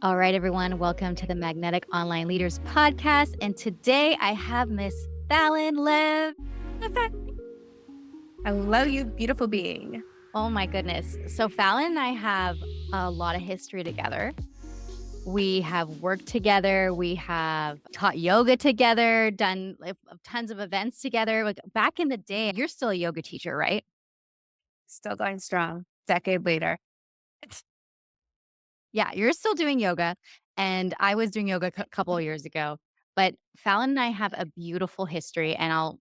All right, everyone, welcome to the Magnetic Online Leaders Podcast. And today I have Miss Fallon Lev. Hello, you beautiful being. Oh my goodness. So Fallon and I have a lot of history together. We have worked together. We have taught yoga together, done tons of events together. Like back in the day, you're still a yoga teacher, right? Still going strong, decade later. Yeah, you're still doing yoga. And I was doing yoga a couple of years ago. But Fallon and I have a beautiful history, and I'll,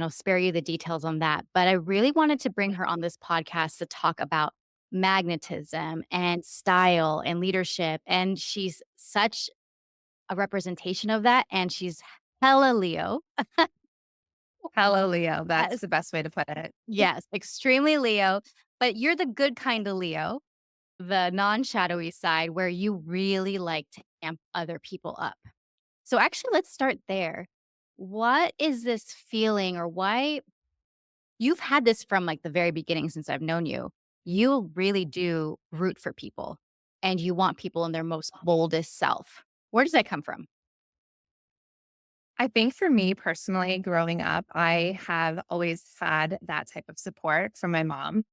spare you the details on that. But I really wanted to bring her on this podcast to talk about magnetism and style and leadership. And she's such a representation of that. And she's hella Leo. Hello, Leo. That's Yes. the best way to put it. Yes, extremely Leo. But you're the good kind of Leo, the non-shadowy side where you really like to amp other people up. So actually, let's start there. What is this feeling or why you've had this from like the very beginning since I've known you? You really do root for people and you want people in their most boldest self. Where does that come from? I think for me personally, growing up, I have always had that type of support from my mom.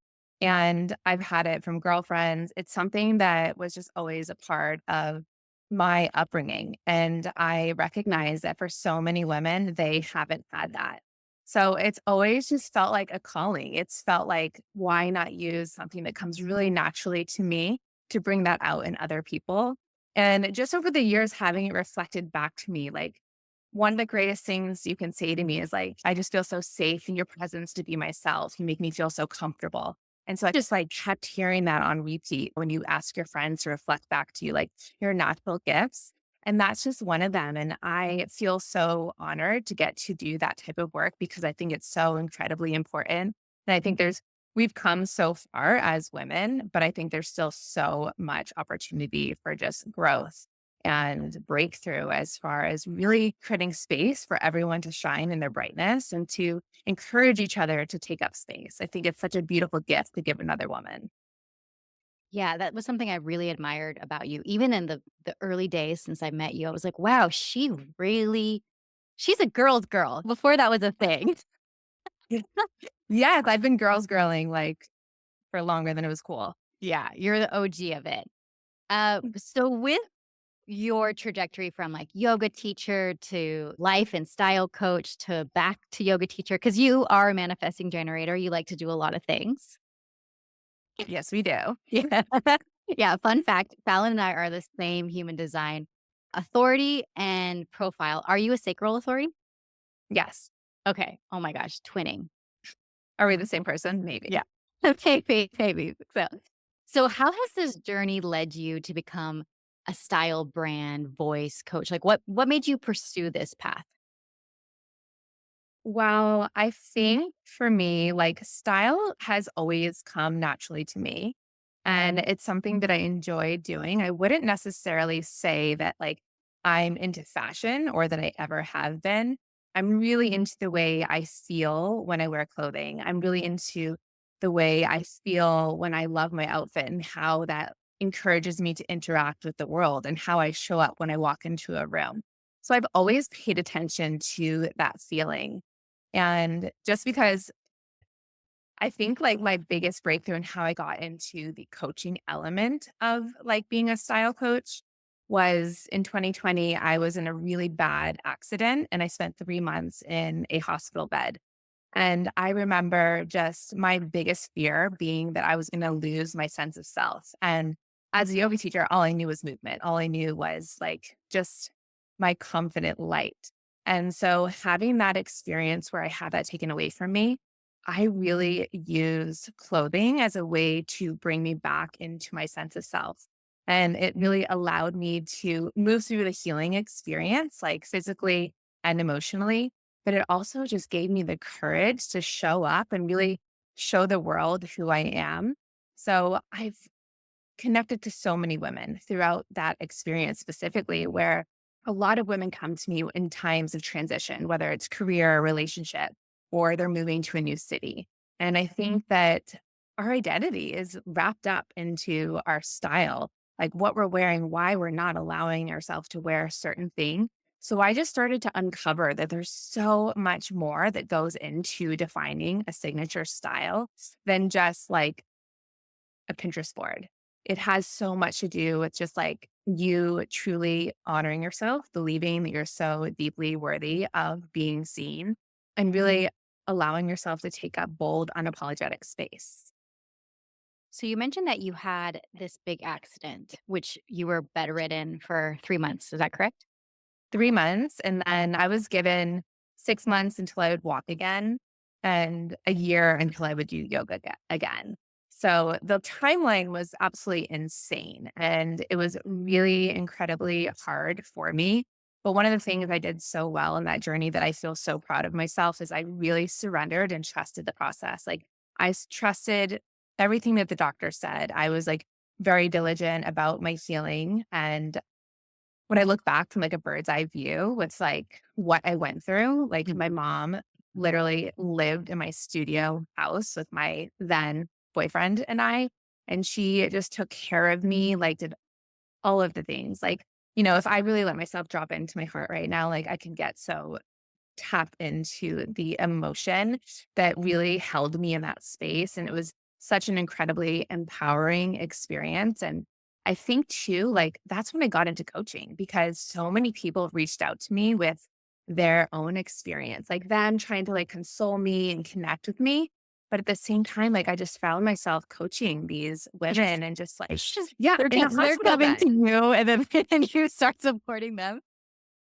And I've had it from girlfriends. It's something that was just always a part of my upbringing. And I recognize that for so many women, they haven't had that. So it's always just felt like a calling. It's felt like, why not use something that comes really naturally to me to bring that out in other people? And just over the years, having it reflected back to me, like, one of the greatest things you can say to me is like, I just feel so safe in your presence to be myself. You make me feel so comfortable. And so I just like kept hearing that on repeat when you ask your friends to reflect back to you, like your natural gifts. And that's just one of them. And I feel so honored to get to do that type of work because I think it's so incredibly important. And I think we've come so far as women, but I think there's still so much opportunity for just growth and breakthrough as far as really creating space for everyone to shine in their brightness and to encourage each other to take up space. I think it's such a beautiful gift to give another woman. Yeah, that was something I really admired about you. Even in the early days since I met you, I was like, wow, she's a girl's girl. Before that was a thing. Yes, I've been girls girling like for longer than it was cool. Yeah, you're the OG of it. So with your trajectory from like yoga teacher to life and style coach to back to yoga teacher, because you are a manifesting generator. You like to do a lot of things. Yes, we do. Yeah. Yeah. Fun fact Fallon and I are the same human design authority and profile. Are you a sacral authority? Yes. Okay. Oh my gosh. Twinning. Are we the same person? Maybe. Yeah. Maybe. So how has this journey led you to become a style brand voice coach? Like what made you pursue this path? Well, I think for me, like style has always come naturally to me. And it's something that I enjoy doing. I wouldn't necessarily say that like I'm into fashion or that I ever have been. I'm really into the way I feel when I wear clothing. I'm really into the way I feel when I love my outfit and how that encourages me to interact with the world and how I show up when I walk into a room. So I've always paid attention to that feeling. And just because I think like my biggest breakthrough in how I got into the coaching element of like being a style coach was in 2020. I was in a really bad accident and I spent 3 months in a hospital bed. And I remember just my biggest fear being that I was going to lose my sense of self. And as a yoga teacher, all I knew was movement. All I knew was like just my confident light. And so having that experience where I had that taken away from me, I really used clothing as a way to bring me back into my sense of self. And it really allowed me to move through the healing experience, like physically and emotionally. But it also just gave me the courage to show up and really show the world who I am. So I've connected to so many women throughout that experience specifically, where a lot of women come to me in times of transition, whether it's career or relationship, or they're moving to a new city. And I think that our identity is wrapped up into our style. like what we're wearing, why we're not allowing ourselves to wear a certain thing. So I just started to uncover that there's so much more that goes into defining a signature style than just like a Pinterest board. It has so much to do with just like you truly honoring yourself, believing that you're so deeply worthy of being seen, and really allowing yourself to take up bold, unapologetic space. So you mentioned that you had this big accident, which you were bedridden for 3 months. Is that correct? 3 months. And then I was given 6 months until I would walk again, and a year until I would do yoga again. So the timeline was absolutely insane. And it was really incredibly hard for me. But one of the things I did so well in that journey that I feel so proud of myself is I really surrendered and trusted the process. Like trusted everything that the doctor said. I was like very diligent about my healing, and when I look back from like a bird's eye view with like what I went through, like my mom literally lived in my studio house with my then boyfriend and I, and she just took care of me, like did all of the things. Like, if I really let myself drop into my heart right now, like I can get so tap into the emotion that really held me in that space. And it was such an incredibly empowering experience. And I think too, like that's when I got into coaching because so many people reached out to me with their own experience, like them trying to like console me and connect with me. But at the same time, like I just found myself coaching these women and just like, It's just yeah, in a they're hospital coming to bed. you and then and you start supporting them.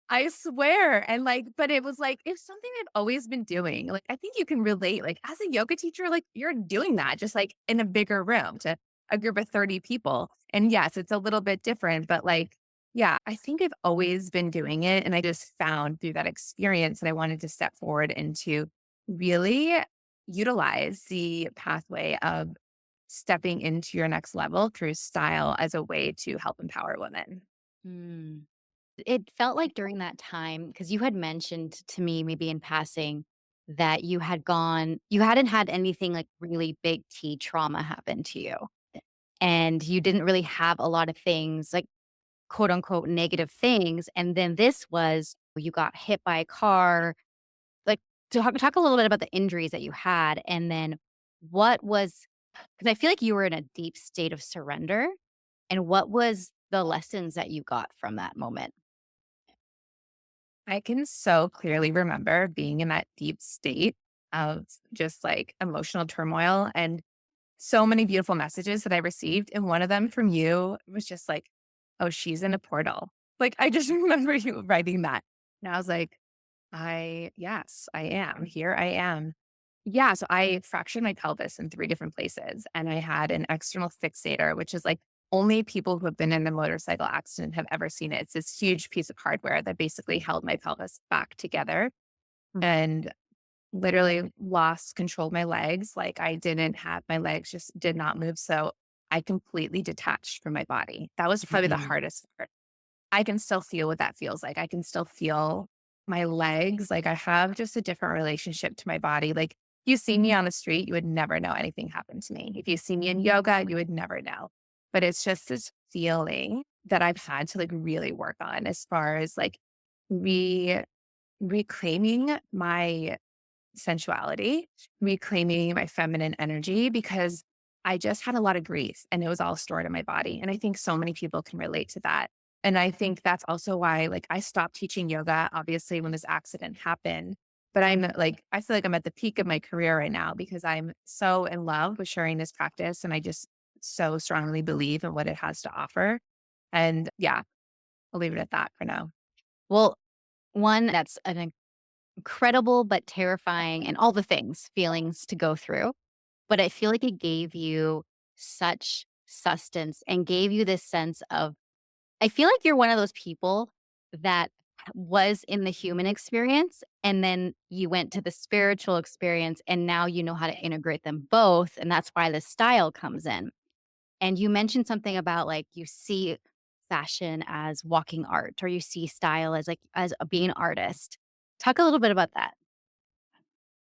I swear. And like, but it was like, it's something I've always been doing. Like, I think you can relate. Like, as a yoga teacher, like, you're doing that just like in a bigger room to a group of 30 people. And yes, it's a little bit different, but like, yeah, I think I've always been doing it. And I just found through that experience that I wanted to step forward and to really utilize the pathway of stepping into your next level through style as a way to help empower women. Mm. It felt like during that time, because you had mentioned to me maybe in passing that you hadn't had anything like really big T trauma happen to you. And you didn't really have a lot of things like quote unquote negative things. And then this was you got hit by a car. Like talk a little bit about the injuries that you had. And then what was because I feel like you were in a deep state of surrender. And what was the lessons that you got from that moment? I can so clearly remember being in that deep state of just like emotional turmoil and so many beautiful messages that I received. And one of them from you was just like, oh, she's in a portal. Like, I just remember you writing that. And I was like, yes, I am. Here I am. Yeah. So I fractured my pelvis in 3 different places and I had an external fixator, which is like only people who have been in a motorcycle accident have ever seen it. It's this huge piece of hardware that basically held my pelvis back together and literally lost control of my legs. Like I didn't have my legs just did not move. So I completely detached from my body. That was probably the Mhm. hardest part. I can still feel what that feels like. I can still feel my legs. Like I have just a different relationship to my body. Like you see me on the street, you would never know anything happened to me. If you see me in yoga, you would never know. But it's just this feeling that I've had to like really work on as far as like re reclaiming my sensuality, reclaiming my feminine energy because I just had a lot of grief and it was all stored in my body. And I think so many people can relate to that. And I think that's also why like I stopped teaching yoga, obviously, when this accident happened. But I'm like, I feel like I'm at the peak of my career right now because I'm so in love with sharing this practice. And I just so strongly believe in what it has to offer. And yeah, I'll leave it at that for now. Well, one, that's an incredible but terrifying and all the things, feelings to go through. But I feel like it gave you such sustenance and gave you this sense of I feel like you're one of those people that was in the human experience and then you went to the spiritual experience and now you know how to integrate them both. And that's why the style comes in. And you mentioned something about like you see fashion as walking art or you see style as like as a, being an artist. Talk a little bit about that.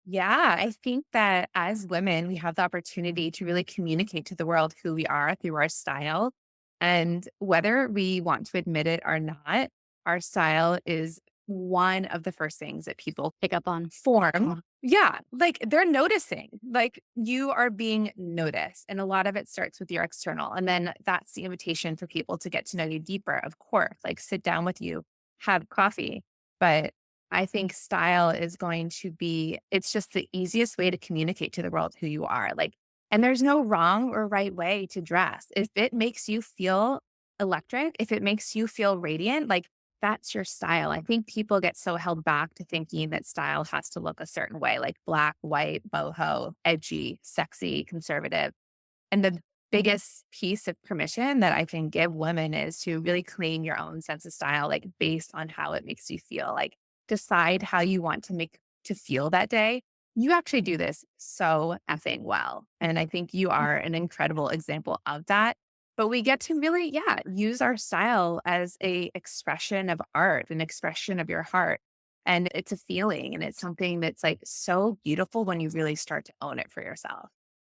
Yeah, I think that as women, we have the opportunity to really communicate to the world who we are through our style. And whether we want to admit it or not, our style is one of the first things that people Pick up on. form. Yeah. Like they're noticing, like you are being noticed. And a lot of it starts with your external. And then that's the invitation for people to get to know you deeper, of course, like sit down with you, have coffee. But I think style is going to be, it's just the easiest way to communicate to the world who you are. Like, and there's no wrong or right way to dress. If it makes you feel electric, if it makes you feel radiant, like that's your style. I think people get so held back to thinking that style has to look a certain way, like black, white, boho, edgy, sexy, conservative. And the biggest piece of permission that I can give women is to really claim your own sense of style, like based on how it makes you feel. Like decide how you want to make to feel that day. You actually do this so effing well. And I think you are an incredible example of that. But we get to really, yeah, use our style as a expression of art, an expression of your heart. And it's a feeling and it's something that's like so beautiful when you really start to own it for yourself.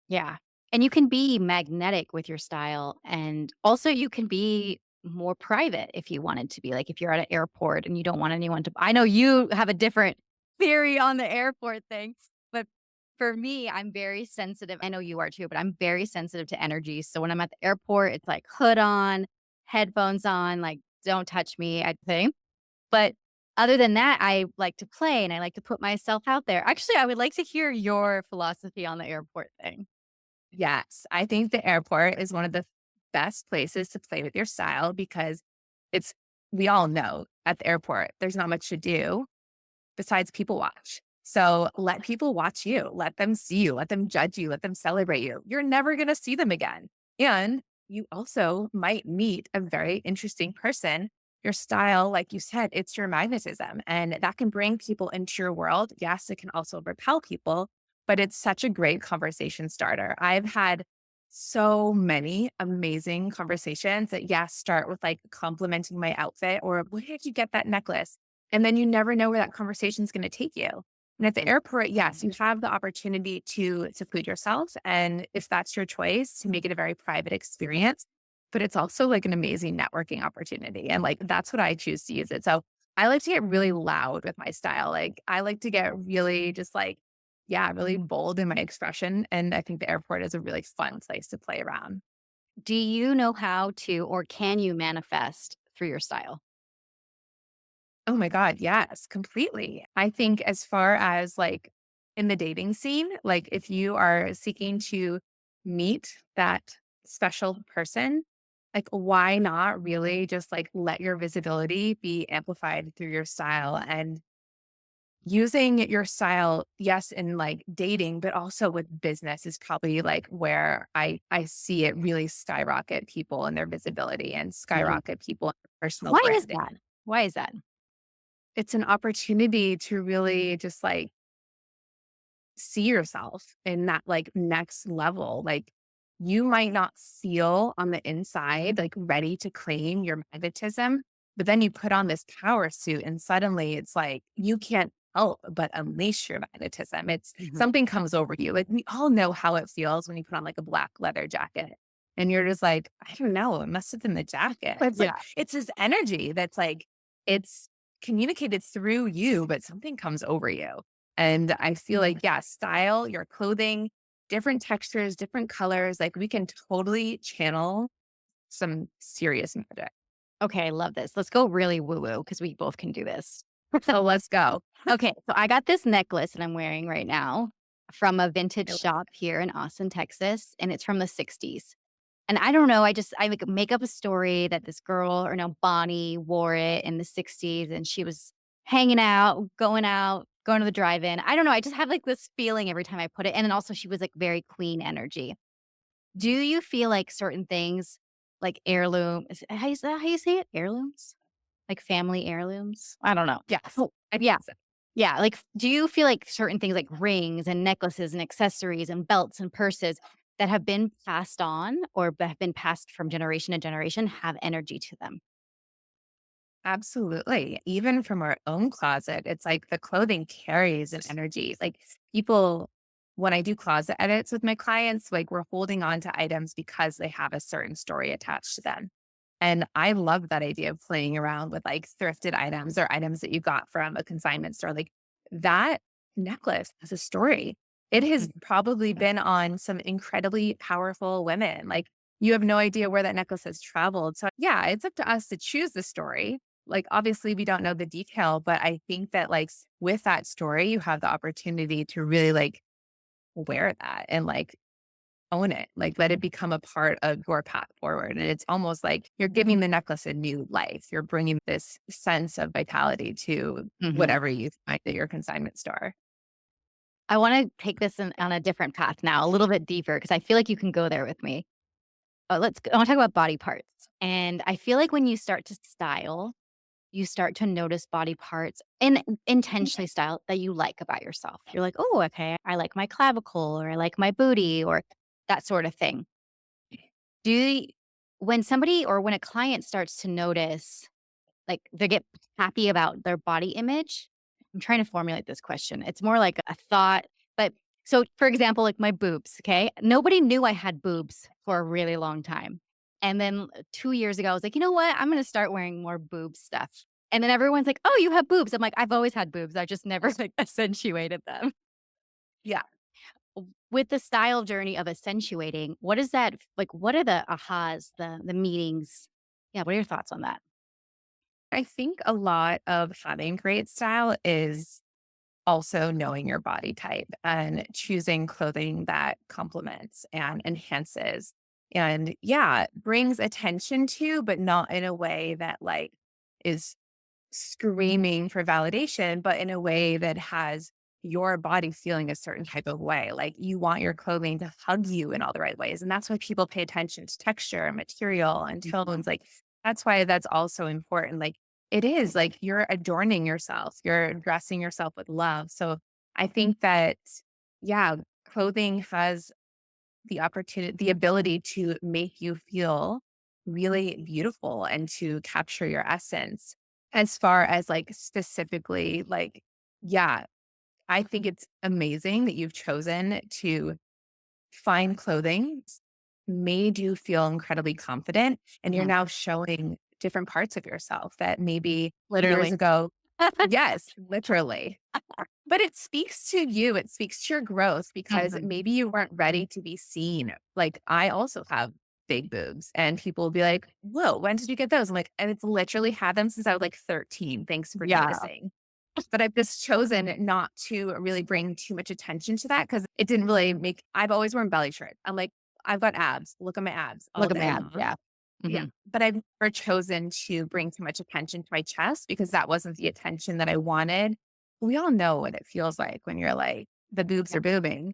Yeah. And you can be magnetic with your style. And also, you can be more private if you wanted to be. Like if you're at an airport and you don't want anyone to, I know you have a different theory on the airport thing, but for me, I'm very sensitive. I know you are too, but I'm very sensitive to energy. So when I'm at the airport, it's like hood on, headphones on, like don't touch me, I think. But other than that, I like to play and I like to put myself out there. Actually, I would like to hear your philosophy on the airport thing. Yes, I think the airport is one of the best places to play with your style because it's, we all know at the airport, there's not much to do besides people watch. So let people watch you, let them see you, let them judge you, let them celebrate you. You're never going to see them again. And you also might meet a very interesting person. Your style, like you said, it's your magnetism and that can bring people into your world. Yes, it can also repel people, but it's such a great conversation starter. I've had so many amazing conversations that, yes, start with like complimenting my outfit or where did you get that necklace? And then you never know where that conversation is going to take you. And at the airport, yes, you have the opportunity to seclude yourself. And if that's your choice, to make it a very private experience. But it's also like an amazing networking opportunity. And like that's what I choose to use it. So I like to get really loud with my style. Like I like to get really just like, yeah, really bold in my expression. And I think the airport is a really fun place to play around. Do you know how to or can you manifest through your style? Oh my God, yes, completely. I think as far as like in the dating scene, like if you are seeking to meet that special person, like why not really just like let your visibility be amplified through your style and using your style, yes, in like dating, but also with business is probably like where I see it really skyrocket people and their visibility and Mhm. skyrocket people in their personal Why is branding. that? Why is that? It's an opportunity to really just like see yourself in that like next level. Like you might not feel on the inside like ready to claim your magnetism, but then you put on this power suit and suddenly it's like you can't help but unleash your magnetism. It's Mhm. something comes over you. Like we all know how it feels when you put on like a black leather jacket. And you're just like, I don't know, it must have been the jacket. It's like, Yeah. it's this energy that's like, it's communicated through you, but something comes over you. And I feel like, yeah, style, your clothing, different textures, different colors, like we can totally channel some serious magic. Okay, I love this. Let's go really woo woo because we both can do this. So let's go. Okay, so I got this necklace that I'm wearing right now from a vintage I love shop here in Austin, Texas, and it's from the 60s. And I don't know, I like make up a story that this girl or no, Bonnie wore it in the 60s and she was hanging out, going to the drive-in. I don't know. I just have like this feeling every time I put it. And then also she was like very clean energy. Do you feel like certain things like heirloom is that how you say it? Heirlooms? Like family heirlooms? I don't know. yes. Oh, I think yeah. so. Yeah, like, do you feel like certain things like rings and necklaces and accessories and belts and purses that have been passed on or have been passed from generation to generation have energy to them? Absolutely. Even from our own closet, it's like the clothing carries an energy. Like people, when I do closet edits with my clients, like we're holding on to items because they have a certain story attached to them. And I love that idea of playing around with like thrifted items or items that you got from a consignment store. Like that necklace has a story. It has Mhm. probably been on some incredibly powerful women. Like you have no idea where that necklace has traveled. So, yeah, it's up to us to choose the story. Like, obviously, we don't know the detail, but I think that, like, with that story, you have the opportunity to really like wear that and like own it, like let it become a part of your path forward. And it's almost like you're giving the necklace a new life. You're bringing this sense of vitality to Mhm. whatever you find at your consignment store. I wanna take this on a different path now, a little bit deeper, because I feel like you can go there with me. I wanna talk about body parts, and I feel like when you start to style, you start to notice body parts and intentionally style that you like about yourself. You're like, "Oh, okay, I like my clavicle," or "I like my booty," or that sort of thing. Do you when somebody or when a client starts to notice, like, they get happy about their body image. I'm trying to formulate this question. It's more like a thought, but so, for example, like my boobs, okay? Nobody knew I had boobs for a really long time. And then 2 years ago, I was like, "You know what? I'm gonna start wearing more boob stuff." And then everyone's like, "Oh, you have boobs." I'm like, "I've always had boobs. I just never, like, accentuated them." Yeah. With the style journey of accentuating, what is that like, what are the ahas, the meetings? Yeah, what are your thoughts on that? I think a lot of having great style is also knowing your body type and choosing clothing that complements and enhances and yeah, brings attention to, but not in a way that like is screaming for validation, but in a way that has your body feeling a certain type of way. Like you want your clothing to hug you in all the right ways. And that's why people pay attention to texture and material and Mhm. tones. Like that's why that's also important. Like it is like you're adorning yourself, you're dressing yourself with love. So I think that, yeah, clothing has the opportunity, the ability to make you feel really beautiful and to capture your essence. As far as like specifically, like, yeah, I think it's amazing that you've chosen to find clothing made you feel incredibly confident and you're Mhm. now showing different parts of yourself that maybe years Literally. ago, yes, literally, but it speaks to you, it speaks to your growth because Mhm. maybe you weren't ready to be seen. Like, I also have big boobs, and people will be like, "Whoa, when did you get those?" I'm like, "And it's literally had them since I was, like, 13. Thanks for Yeah. noticing." But I've just chosen not to really bring too much attention to that because it didn't really make I've always worn belly shirts. I'm like, "I've got abs. Look at my abs all Look at my day abs, long." yeah. Yeah, Mhm. but I've never chosen to bring too much attention to my chest because that wasn't the attention that I wanted. We all know what it feels like when you're like, the boobs Yeah. are boobing,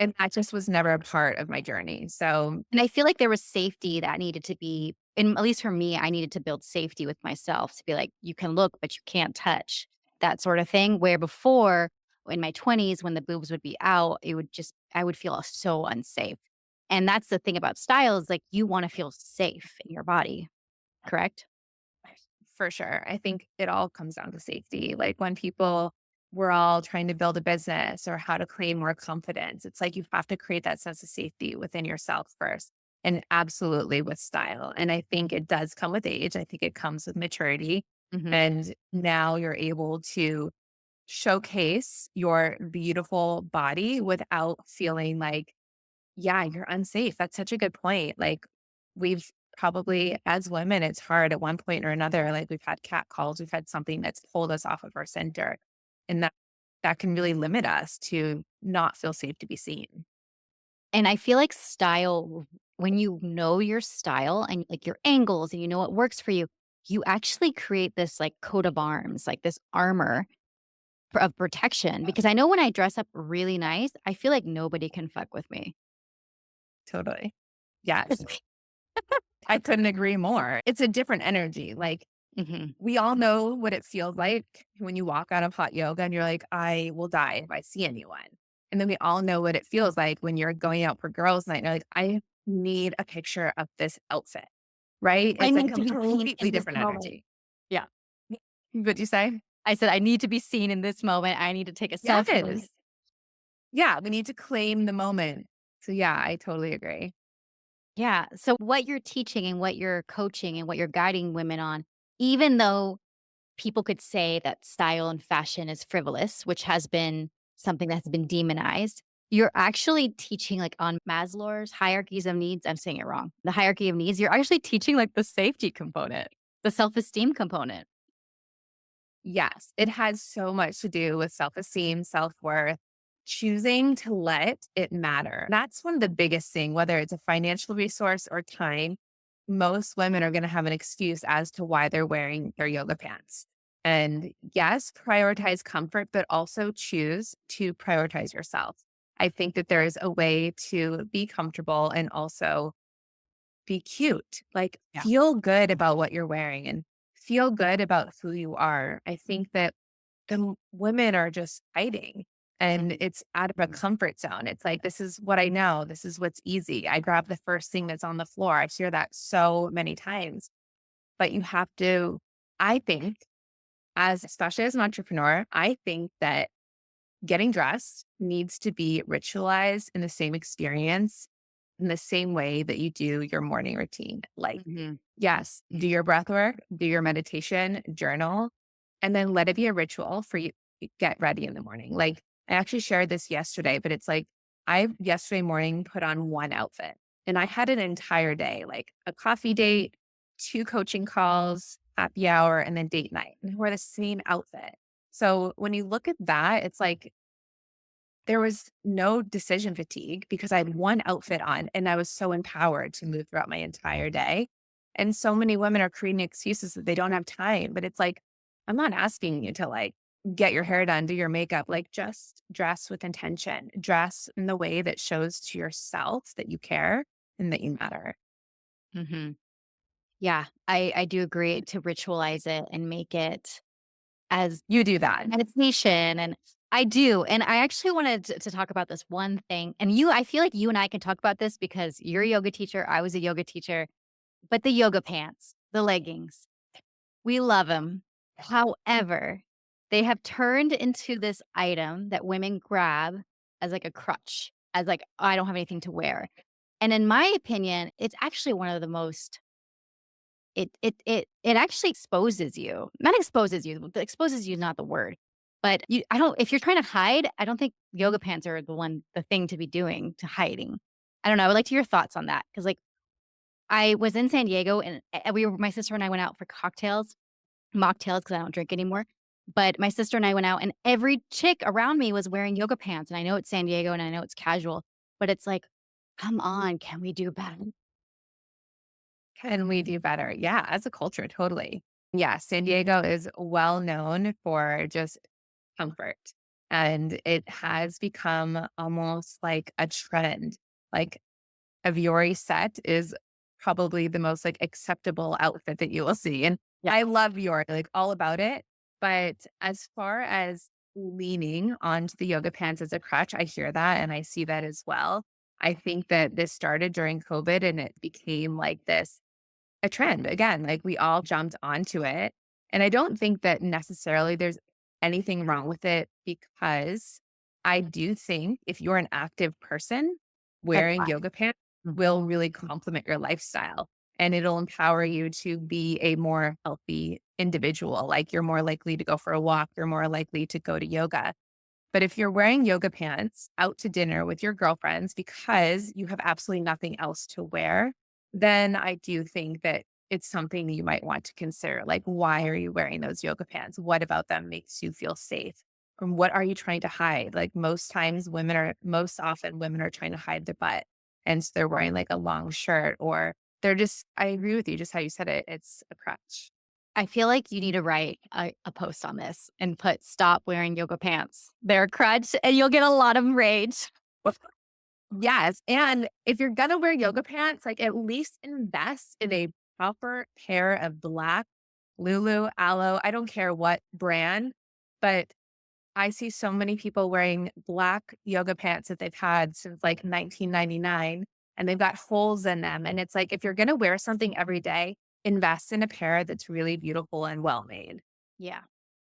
and that just was never a part of my journey. So, And I feel like there was safety that needed to be and at least for me, I needed to build safety with myself to be like, "You can look, but you can't touch," that sort of thing, where before, in my 20s, when the boobs would be out, it would just I would feel so unsafe. And that's the thing about style is, like, you wanna feel safe in your body, correct? for sure, I think it all comes down to safety. Like when people were all trying to build a business or how to claim more confidence, it's like you have to create that sense of safety within yourself first. And absolutely with style. And I think it does come with age. I think it comes with maturity. Mhm. And now you're able to showcase your beautiful body without feeling like, yeah, you're unsafe. That's such a good point. Like, we've probably, as women, it's hard at one point or another. Like, we've had cat calls, we've had something that's pulled us off of our center. And that can really limit us to not feel safe to be seen. And I feel like style when you know your style and, like, your angles and you know what works for you, you actually create this, like, coat of arms, like, this armor of protection, because I know when I dress up really nice, I feel like nobody can fuck with me. Totally. Yes. I couldn't agree more. It's a different energy. Like, Mhm. we all know what it feels like when you walk out of hot yoga and you're like, I will die if I see anyone. And then we all know what it feels like when you're going out for girls' night and you're like, I need a picture of this outfit, right? I It's a need to be seen completely in this different moment. energy. Yeah. What'd you say? I said, "I need to be seen in this moment. I need to take a selfie." Yes. Yeah, we need to claim the moment. So yeah, I totally agree. Yeah. So what you're teaching and what you're coaching and what you're guiding women on, even though people could say that style and fashion is frivolous, which has been something that's been demonized, you're actually teaching like on Maslow's hierarchies of needs. I'm saying it wrong. The hierarchy of needs, you're actually teaching like the safety component, the self-esteem component. Yes, it has so much to do with self-esteem, self-worth, choosing to let it matter. That's one of the biggest thing, whether it's a financial resource or time. Most women are going to have an excuse as to why they're wearing their yoga pants. And yes, prioritize comfort, but also choose to prioritize yourself. I think that there is a way to be comfortable and also be cute. Like, Yeah. feel good about what you're wearing and feel good about who you are. I think that women are just hiding and it's out of a comfort zone. It's like, this is what I know. This is what's easy. I grab the first thing that's on the floor. I hear that so many times, but you have to, I think, especially as an entrepreneur, I think that getting dressed needs to be ritualized in the same experience, in the same way that you do your morning routine. Like, Mhm. yes, do your breath work, do your meditation, journal, and then let it be a ritual for you to get ready in the morning. Like, I actually shared this yesterday, but it's like I yesterday morning put on one outfit and I had an entire day, like a coffee date, two coaching calls, happy hour, and then date night. And wear the same outfit. So when you look at that, it's like there was no decision fatigue because I had one outfit on and I was so empowered to move throughout my entire day. And so many women are creating excuses that they don't have time, but it's like, I'm not asking you to like get your hair done, do your makeup, like just dress with intention, dress in the way that shows to yourself that you care and that you matter. Mhm. Yeah, I do agree to ritualize it and make it as You do that. meditation, and I do, and I actually wanted to talk about this one thing, and I feel like you and I can talk about this because you're a yoga teacher, I was a yoga teacher, but the yoga pants, the leggings, we love them. However, they have turned into this item that women grab as, like, a crutch, as, like, "I don't have anything to wear." And in my opinion, it's actually one of the most it actually exposes you. Not exposes you, the exposes you is not the word, but you I don't if you're trying to hide, I don't think yoga pants are the thing to be doing to hiding. I don't know, I would like to hear your thoughts on that because like, I was in San Diego and, we were my sister and I went out for cocktails, mocktails because I don't drink anymore, but my sister and I went out and every chick around me was wearing yoga pants, and I know it's San Diego and I know it's casual, but it's like, "Come on, can we do better?" Can we do better? Yeah, as a culture, totally. Yeah, San Diego is well known for just comfort. And it has become almost like a trend. Like a Viore set is probably the most like acceptable outfit that you will see. And Yeah. I love Viore, like all about it. But as far as leaning onto the yoga pants as a crutch, I hear that and I see that as well. I think that this started during COVID and it became like this a trend. Again, like we all jumped onto it. And I don't think that necessarily there's anything wrong with it because I do think if you're an active person, That's wearing why. yoga pants will really complement your lifestyle and it'll empower you to be a more healthy individual. Like you're more likely to go for a walk, you're more likely to go to yoga. But if you're wearing yoga pants out to dinner with your girlfriends because you have absolutely nothing else to wear, then I do think that it's something you might want to consider. Like, why are you wearing those yoga pants? What about them makes you feel safe? Or what are you trying to hide? Like, most often, women are trying to hide their butt. And so they're wearing like a long shirt or they're just, I agree with you, just how you said it. It's a crutch. I feel like you need to write a post on this and put "Stop wearing yoga pants. They're a crutch," and you'll get a lot of rage. Yes, and if you're gonna wear yoga pants, like, at least invest in a proper pair of black Lulu, Aloe, I don't care what brand, but I see so many people wearing black yoga pants that they've had since, like, 1999, and they've got holes in them, and it's like, if you're gonna wear something every day, invest in a pair that's really beautiful and well made. Yeah,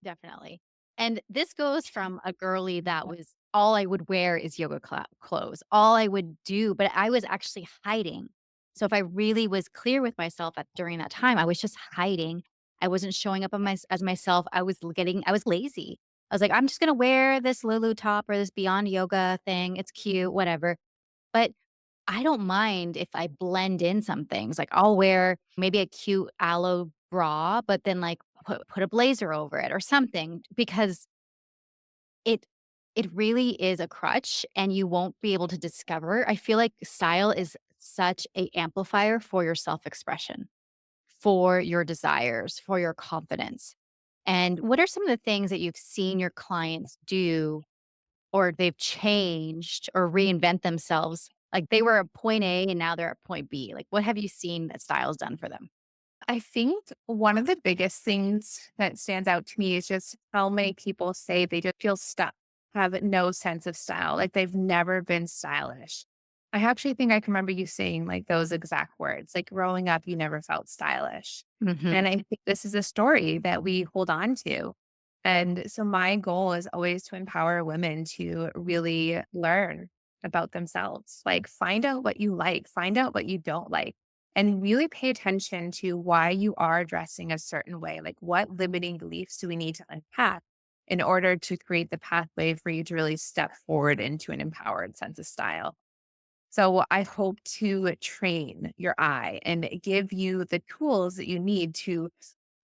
definitely. And this goes from a girly that was all I would wear is yoga clothes. All I would do, but I was actually hiding. So if I really was clear with myself at during that time, I was just hiding. I wasn't showing up on as myself. I was lazy. I was like, I'm just gonna wear this Lulu top or this Beyond Yoga thing. It's cute, whatever. But I don't mind if I blend in some things. Like I'll wear maybe a cute aloe bra, but then like put a blazer over it or something because it it really is a crutch and you won't be able to discover. I feel like style is such a amplifier for your self-expression, for your desires, for your confidence. And what are some of the things that you've seen your clients do or they've changed or reinvent themselves? Like they were at point A and now they're at point B. Like what have you seen that style's done for them? I think one of the biggest things that stands out to me is just how many people say they just feel stuck, have no sense of style, like they've never been stylish. I actually think I can remember you saying like those exact words, like growing up, you never felt stylish. Mhm. And I think this is a story that we hold on to. And so my goal is always to empower women to really learn about themselves, like find out what you like, find out what you don't like and really pay attention to why you are dressing a certain way. Like, what limiting beliefs do we need to unpack in order to create the pathway for you to really step forward into an empowered sense of style? So, I hope to train your eye and give you the tools that you need to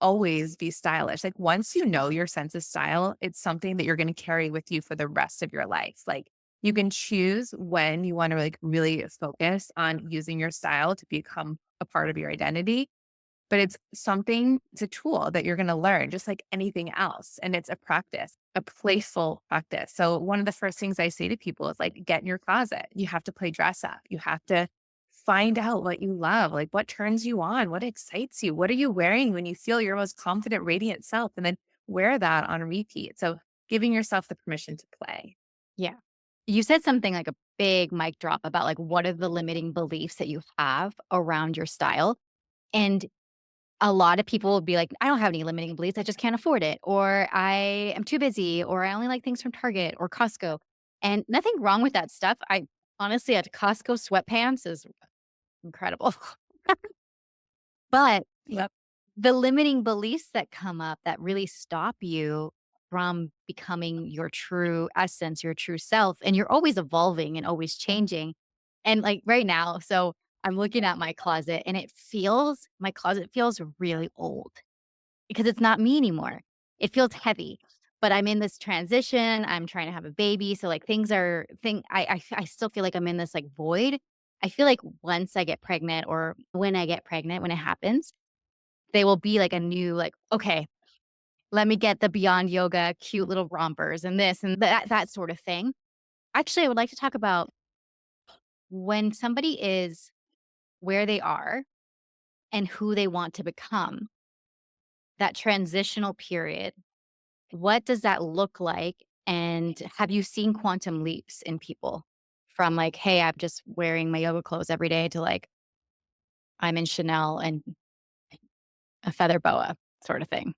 always be stylish. Like, once you know your sense of style, it's something that you're going to carry with you for the rest of your life. Like, you can choose when you want to like really focus on using your style to become a part of your identity, but it's a tool that you're going to learn just like anything else. And it's a practice, a playful practice. So one of the first things I say to people is like, get in your closet. You have to play dress up. You have to find out what you love, like what turns you on, what excites you. What are you wearing when you feel your most confident, radiant self? And then wear that on repeat. So giving yourself the permission to play. Yeah. You said something like a big mic drop about like what are the limiting beliefs that you have around your style. And a lot of people will be like, I don't have any limiting beliefs. I just can't afford it. Or I am too busy. Or I only like things from Target or Costco. And nothing wrong with that stuff. I honestly, at Costco, sweatpants is incredible. But Yep. the limiting beliefs that come up that really stop you from becoming your true essence, your true self, and you're always evolving and always changing. And like right now, so I'm looking at my closet and my closet feels really old because it's not me anymore. It feels heavy, but I'm in this transition. I'm trying to have a baby. So like I still feel like I'm in this like void. I feel like once I get pregnant or when I get pregnant, when it happens, they will be like a new like, "Okay, let me get the Beyond Yoga cute little rompers and this and that sort of thing." Actually, I would like to talk about when somebody is where they are and who they want to become, that transitional period. What does that look like? And have you seen quantum leaps in people from like, "Hey, I'm just wearing my yoga clothes every day," to like, "I'm in Chanel and a feather boa," sort of thing?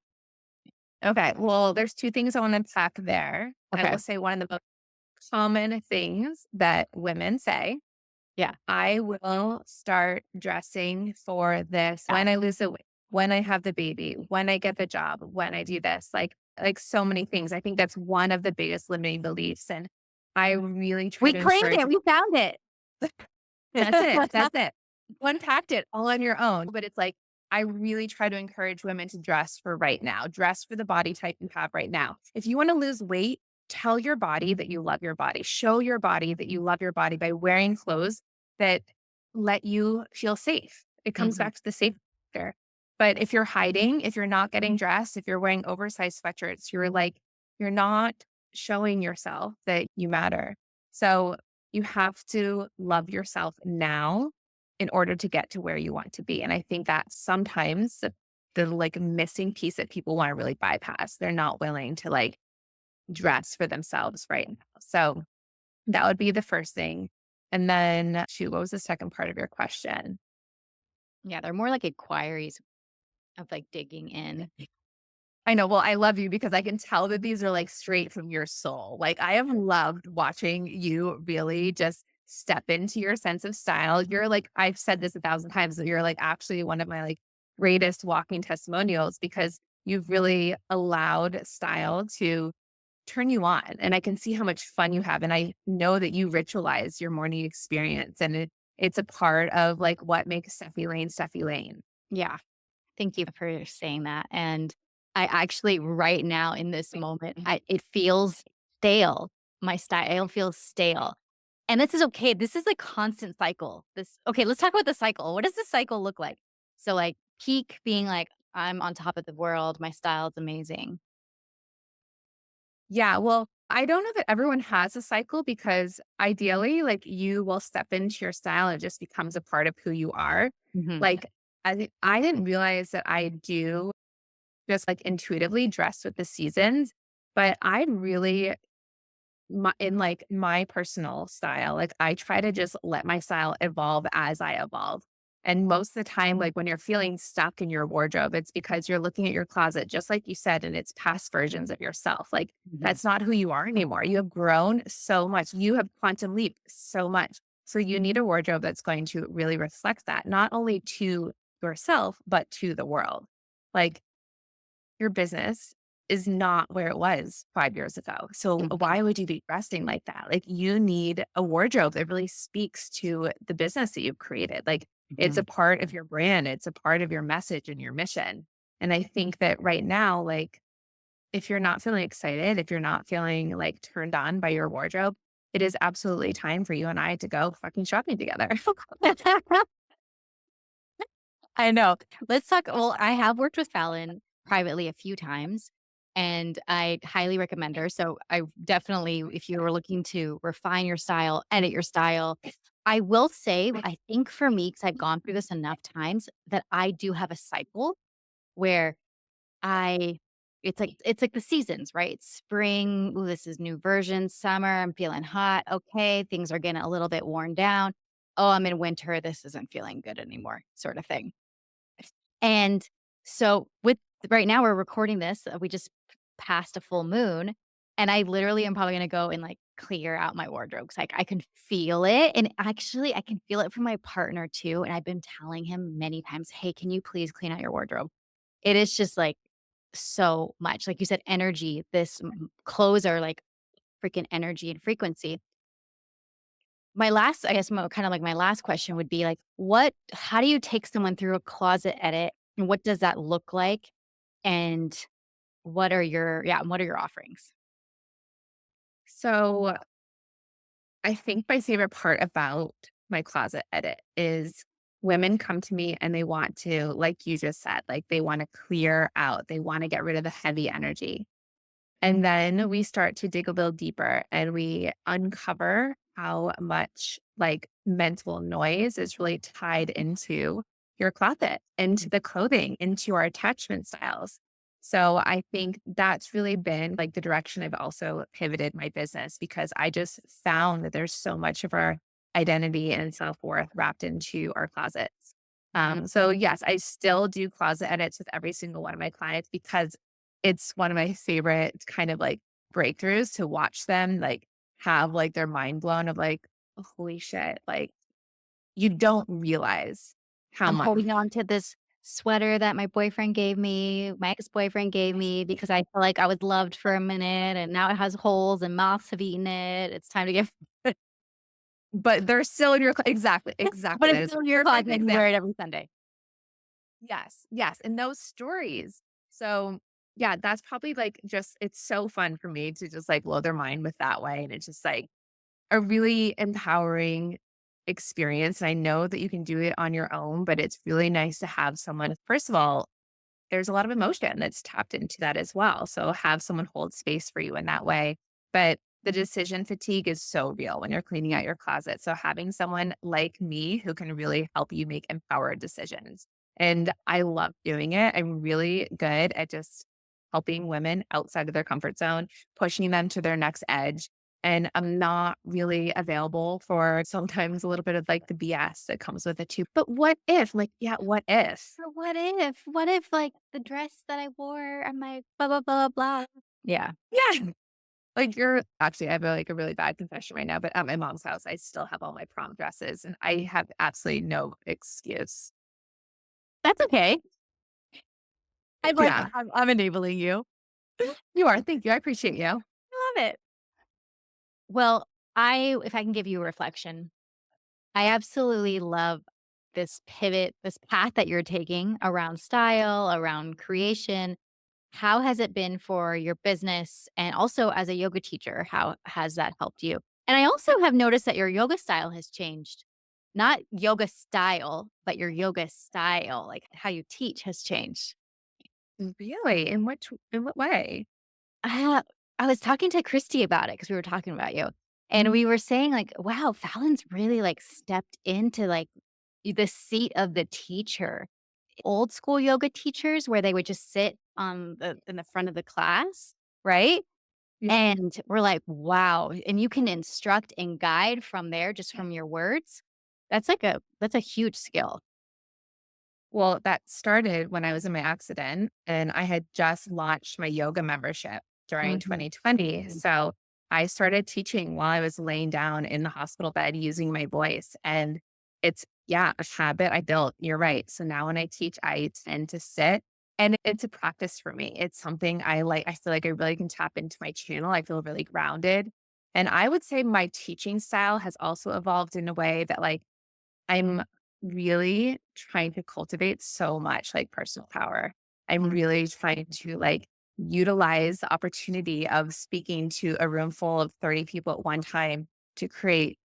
Okay. Well, there's two things I want to unpack there. I Okay. will say one of the most common things that women say, Yeah. I will start dressing for this Yeah. when I lose the weight, when I have the baby, when I get the job, when I do this, like so many things. I think that's one of the biggest limiting beliefs. And I really try We to claimed encourage it. We found it. that's it. That's it. You unpacked it all on your own. But it's like, I really try to encourage women to dress for right now, dress for the body type you have right now. If you want to lose weight, tell your body that you love your body. Show your body that you love your body by wearing clothes that let you feel safe. It comes Mhm. back to the safe factor. But if you're hiding, if you're not getting dressed, if you're wearing oversized sweatshirts, you're not showing yourself that you matter. So you have to love yourself now in order to get to where you want to be. And I think that's sometimes the like missing piece that people want to really bypass. They're not willing to like dress for themselves right now. So that would be the first thing. And then, shoot, what was the second part of your question? Yeah, they're more like inquiries of, like, digging in. I know. Well, I love you because I can tell that these are like straight from your soul. Like, I have loved watching you really just step into your sense of style. You're like, I've said this 1,000 times, that you're like actually one of my like greatest walking testimonials because you've really allowed style to turn you on. And I can see how much fun you have. And I know that you ritualize your morning experience and it's a part of like what makes Steffi Lane Steffi Lane. Yeah. Thank you for saying that, and I actually right now in this moment, it feels stale. My style feels stale, and this is okay. This is a constant cycle. This okay, let's talk about the cycle. What does the cycle look like? So, like, peak being like, "I'm on top of the world. My style is amazing." Yeah, well, I don't know that everyone has a cycle because ideally, like you will step into your style and it just becomes a part of who you are. Mhm, Like I didn't realize that I do just like intuitively dress with the seasons, but I really in like my personal style, like I try to just let my style evolve as I evolve. And most of the time, like when you're feeling stuck in your wardrobe, it's because you're looking at your closet, just like you said, and it's past versions of yourself. Like mhm, that's not who you are anymore. You have grown so much. You have quantum leaped so much. So you need a wardrobe that's going to really reflect that, not only to yourself, but to the world. Like your business is not where it was 5 years ago. So mhm, why would you be dressing like that? Like you need a wardrobe that really speaks to the business that you've created. Like it's a mhm, part of your brand, it's a part of your message and your mission. And I think that right now, like if you're not feeling excited, if you're not feeling like turned on by your wardrobe, it is absolutely time for you and I to go fucking shopping together. mhm. I know. Let's talk well, I have worked with Fallon privately a few times, and I highly recommend her. So I definitely, if you were looking to refine your style, edit your style, I will say, I think for me, because I've gone through this enough times, that I do have a cycle where I it's like the seasons, right? Spring, ooh, this is new version. Summer, I'm feeling hot. Okay, things are getting a little bit worn down. Oh, I'm in winter. This isn't feeling good anymore, sort of thing. And so with right now we're recording this, we just passed a full moon, and I literally am probably gonna go and, like, clear out my wardrobe 'cause, like, I can feel it, and actually, I can feel it from my partner too, and I've been telling him many times, "Hey, can you please clean out your wardrobe?" It is just, like, so much. Like you said, energy, this clothes are, like, freaking energy and frequency. My last I guess, kind of like my last question would be like, what how do you take someone through a closet edit, and what does that look like? And what are your offerings? So I think my favorite part about my closet edit is women come to me and they want to, like you just said, like they want to clear out, they want to get rid of the heavy energy. And then we start to dig a little deeper and we uncover how much like mental noise is really tied into your closet, into the clothing, into our attachment styles. So I think that's really been like the direction I've also pivoted my business because I just found that there's so much of our identity and self-worth wrapped into our closets. So yes, I still do closet edits with every single one of my clients because it's one of my favorite kind of like breakthroughs to watch them like have like their mind blown of like, "Oh, holy shit, like you don't realize how I'm much." holding on to this sweater that my boyfriend gave me, my ex-boyfriend gave me because I feel like I was loved for a minute, and now it has holes and moths have eaten it. It's time to get But they're still in your exactly, but exactly. it's That is still a in your perfect closet and you wear it example. every Sunday. Yes, yes, and those stories. So, yeah, that's probably like just it's so fun for me to just like blow their mind with that way, and it's just like a really empowering experience. And I know that you can do it on your own, but it's really nice to have someone, first of all, there's a lot of emotion that's tapped into that as well. So have someone hold space for you in that way. But the decision fatigue is so real when you're cleaning out your closet. So having someone like me who can really help you make empowered decisions. And I love doing it. I'm really good at just helping women outside of their comfort zone, pushing them to their next edge. And I'm not really available for sometimes a little bit of like the BS that comes with it too. But what if? Like, yeah, what if? But what if? What if, like, the dress that I wore and my blah, blah, blah, blah? Yeah. Yeah. Like, you're actually, I have, like, a really bad confession right now, but at my mom's house, I still have all my prom dresses, and I have absolutely no excuse. That's okay. I'm like, Yeah, I'm enabling you. you are. Thank you. I appreciate you. I love it. Well, if I can give you a reflection, I absolutely love this pivot, this path that you're taking around style, around creation. How has it been for your business? And also as a yoga teacher, how has that helped you? And I also have noticed that your yoga style has changed. Not yoga style, but your yoga style, like how you teach has changed. Really? In what way? Ah, I was talking to Christy about it because we were talking about you. And Mhm. we were saying, like, wow, Fallon's really like stepped into like the seat of the teacher. Old school yoga teachers where they would just sit on the in the front of the class, right? Yeah. And we're like, "Wow." And you can instruct and guide from there just from your words. That's a huge skill. Well, that started when I was in my accident, and I had just launched my yoga membership during Mhm. 2020. So I started teaching while I was laying down in the hospital bed using my voice. And it's, yeah, a habit I built. You're right. So now when I teach, I tend to sit, and it's a practice for me. It's something I like. I feel like I really can tap into my channel. I feel really grounded. And I would say my teaching style has also evolved in a way that, like, I'm really trying to cultivate so much like personal power. I'm really trying to like utilize the opportunity of speaking to a room full of 30 people at one time to create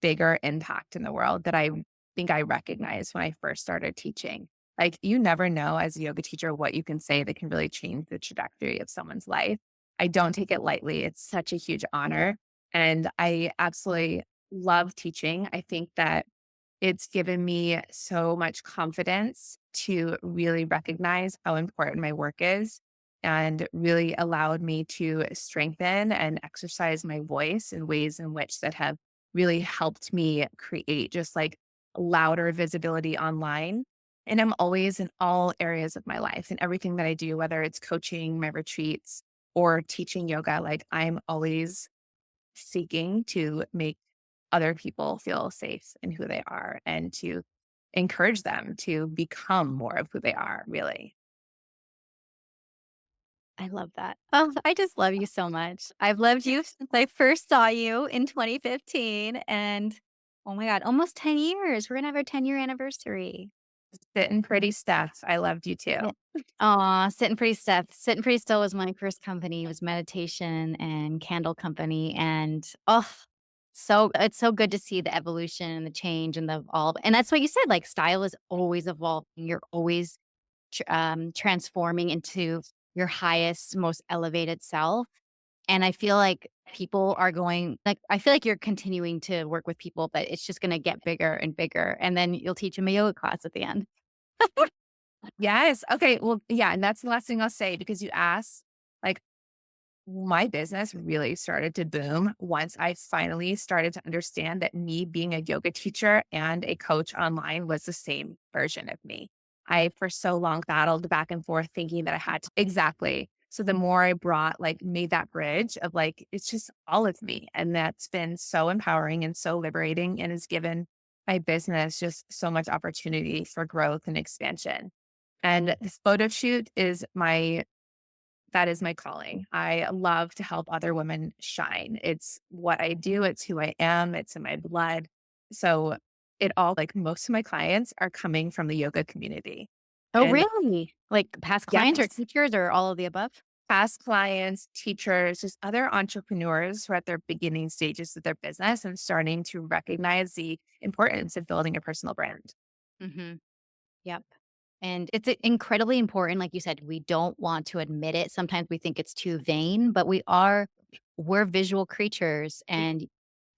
bigger impact in the world that I think I recognized when I first started teaching. Like, you never know as a yoga teacher what you can say that can really change the trajectory of someone's life. I don't take it lightly. It's such a huge honor. And I absolutely love teaching. I think that it's given me so much confidence to really recognize how important my work is and really allowed me to strengthen and exercise my voice in ways in which that have really helped me create just like louder visibility online. And I'm always in all areas of my life and everything that I do, whether it's coaching, my retreats, or teaching yoga, like I'm always seeking to make other people feel safe in who they are and to encourage them to become more of who they are, really. I love that. Oh, I just love you so much. I've loved you since I first saw you in 2015, and oh my god, almost 10 years. We're gonna have our 10-year anniversary. Sitting pretty, Steph. I loved you too. Yeah. Aw, Sitting Pretty Stuff. Sitting Pretty Still was my first company. It was meditation and candle company, and, oh, so it's so good to see the evolution and the change and the evolve, and that's what you said, like, style is always evolving. You're always transforming into your highest, most elevated self. And I feel like people are going like, I feel like you're continuing to work with people, but it's just gonna get bigger and bigger, and then you'll teach them a yoga class at the end. Yes. Okay. Well, yeah. And that's the last thing I'll say because you asked, like, my business really started to boom once I finally started to understand that me being a yoga teacher and a coach online was the same version of me. I, for so long, battled back and forth thinking that I had to, exactly. So the more I brought, like, made that bridge of like, it's just all of me. And that's been so empowering and so liberating and has given my business just so much opportunity for growth and expansion. And this photo shoot is my that is my calling. I love to help other women shine. It's what I do, it's who I am, it's in my blood. So it all like most of my clients are coming from the yoga community. Oh, And really? Like past clients or yes, teachers or all of the above? past clients, teachers, just other entrepreneurs who are at their beginning stages of their business and starting to recognize the importance of building a personal brand. Mhm. Yep. And it's incredibly important, like you said, we don't want to admit it. Sometimes we think it's too vain, but we're visual creatures, and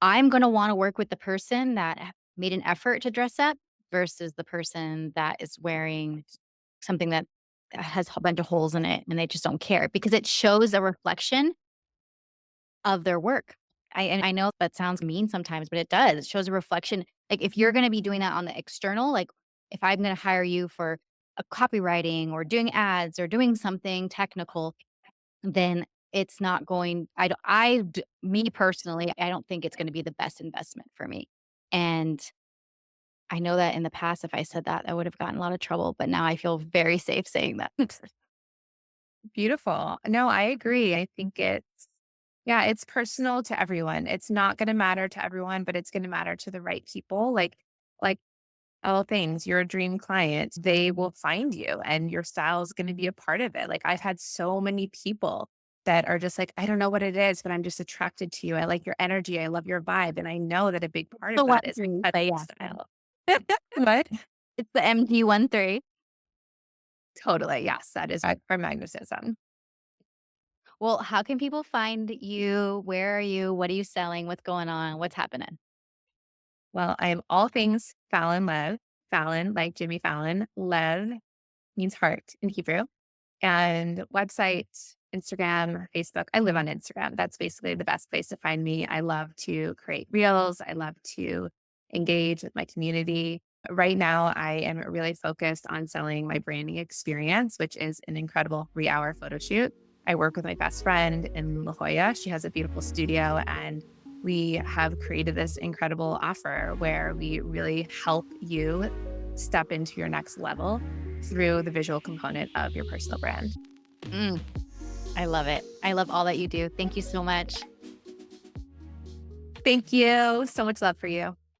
I'm gonna wanna work with the person that made an effort to dress up versus the person that is wearing something that has a bunch of holes in it, and they just don't care because it shows a reflection of their work. I know that sounds mean sometimes, but it does. It shows a reflection. Like, if you're gonna be doing that on the external, like, if I'm gonna hire you for a copywriting or doing ads or doing something technical, then it's not going me personally, I don't think it's gonna be the best investment for me. And I know that in the past, if I said that, I would have gotten a lot of trouble, but now I feel very safe saying that. Beautiful. No, I agree. I think yeah, it's personal to everyone. It's not going to matter to everyone, but it's going to matter to the right people. Like all things, your dream client, they will find you and your style is going to be a part of it. Like I've had so many people that are just like, I don't know what it is, but I'm just attracted to you. I like your energy. I love your vibe. And I know that a big part The of one that is three, like but custom yeah. style. What? It's the MG13. Totally. Yes, that is our magnetism. Well, how can people find you? Where are you? What are you selling? What's going on? What's happening? Well, I am all things Fallon Lev. Fallon, like Jimmy Fallon. Lev means heart in Hebrew. And website, Instagram, Facebook. I live on Instagram. That's basically the best place to find me. I love to create reels. I love to engage with my community. Right now, I am really focused on selling my branding experience, which is an incredible 3-hour photo shoot. I work with my best friend in La Jolla. She has a beautiful studio, and we have created this incredible offer where we really help you step into your next level through the visual component of your personal brand. Mm, I love it. I love all that you do. Thank you so much. Thank you. So much love for you.